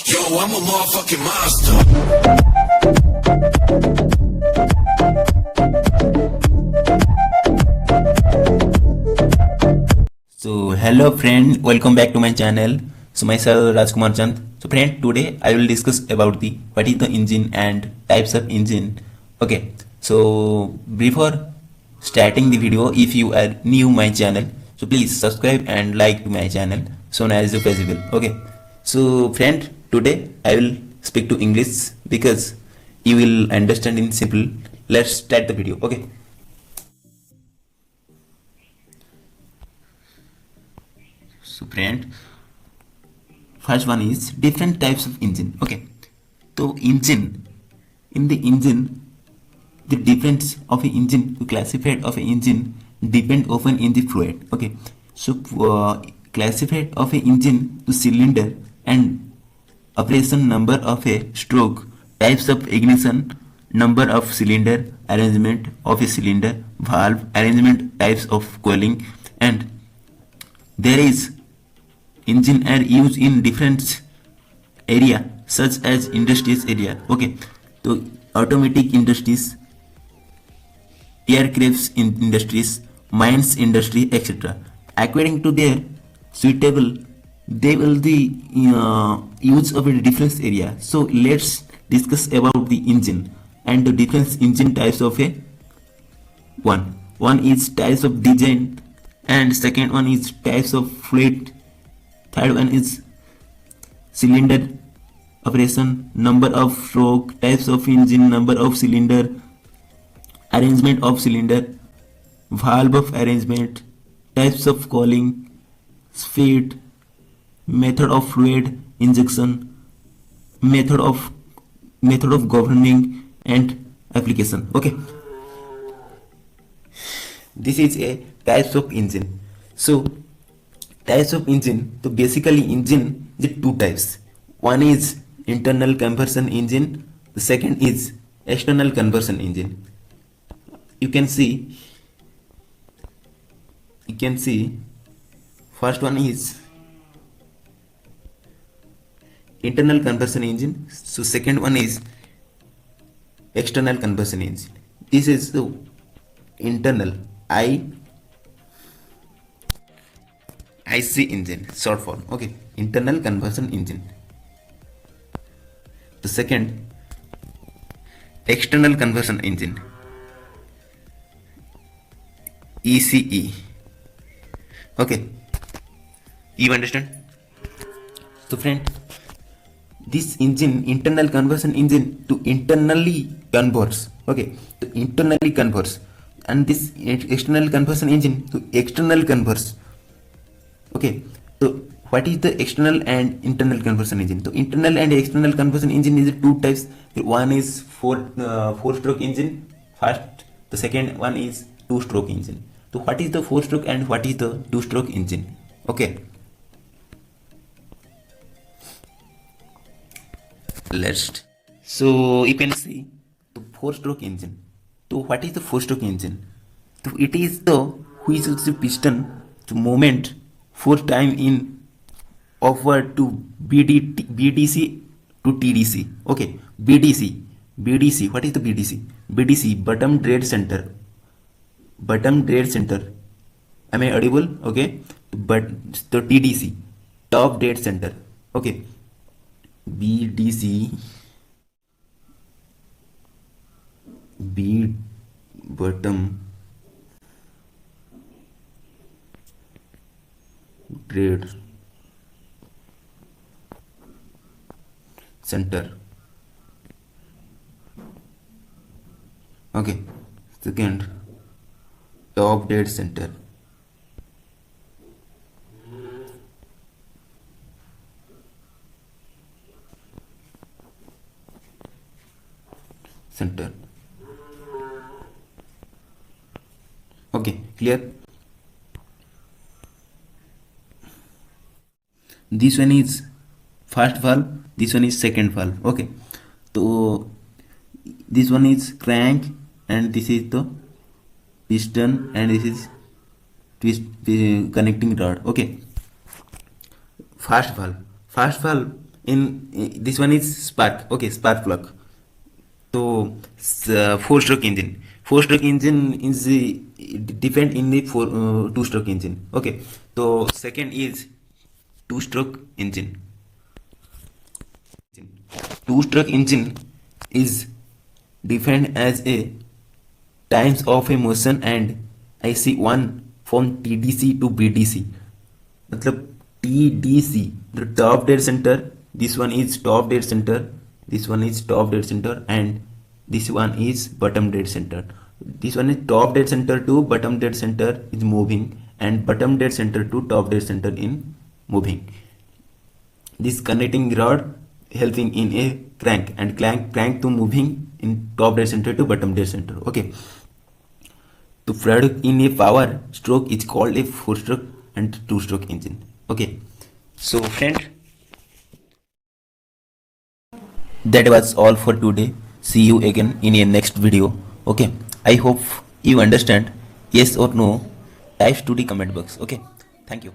Yo, I'm a motherfucking monster. So hello friend, welcome back to my channel. So myself Rajkumar Chand. So friend, today I will discuss about the what is the engine and types of engine. Okay. So before starting the video, if you are new my channel, so please subscribe and like to my channel soon as possible. Okay. So friend, today I will speak to English because you will understand in simple. Let's start the video. Okay. So friend, first one is different types of engine. Okay, so engine, in the engine, the difference of an engine, to classified of an engine depend often in the fluid. Okay, so classified of an engine to cylinder and operation number of a stroke, types of ignition, number of cylinder, arrangement of a cylinder, valve, arrangement, types of coiling, and there is engine are used in different area such as industries area. Okay, so automatic industries, aircrafts in industries, mines industry, etc. According to their suitable, they will the use of a different area. So let's discuss about the engine and the different engine types of a one is types of design, and second one is types of fluid, third one is cylinder operation, number of stroke, types of engine, number of cylinder, arrangement of cylinder, valve of arrangement, types of cooling, speed, method of fluid injection, method of governing, and application. Okay, this is a types of engine. So types of engine, so basically engine is two types. One is internal combustion engine, the second is external combustion engine. You can see first one is internal combustion engine, so second one is external combustion engine. This is the internal IC engine, short form. Okay, internal combustion engine. The second, external combustion engine, ECE. Okay, you understand? So friend, this engine, internal combustion engine, to internally converts. Okay, to internally converts, and this external combustion engine to external converts. Okay, so what is the external and internal combustion engine? So internal and external combustion engine is two types. One is four stroke engine first, the second one is two stroke engine. So what is the four stroke and what is the two stroke engine? Okay, let's, so you can see the four stroke engine. So what is the four stroke engine? So it is the which is the piston to movement four time in upward to BDC to TDC. Okay, BDC. What is the BDC? BDC, bottom dead center. Am I audible? Okay, but the TDC, top dead center. Okay, BDC, B bottom dead center. Okay, second, top dead center. Okay, clear? This one is first valve, this one is second valve. Okay, so this one is crank and this is the piston and this is twist connecting rod. Okay, first valve this one is spark. Okay, spark plug. So four-stroke engine. Four-stroke engine is different in the two-stroke engine. Okay. So second is two-stroke engine. Two-stroke engine is defined as a times of a motion and IC1 from TDC to BDC. मतलब TDC, the top dead center, this one is top dead center, this one is top dead center, and this one is bottom dead center. This one is top dead center to bottom dead center is moving, and bottom dead center to top dead center in moving. This connecting rod helping in a crank, and crank to moving in top dead center to bottom dead center. Okay. To produce in a power stroke is called a four-stroke and two-stroke engine. Okay. So friend, that was all for today. See you again in a next video. Okay. I hope you understand. Yes or no, types to the comment box. Okay. Thank you.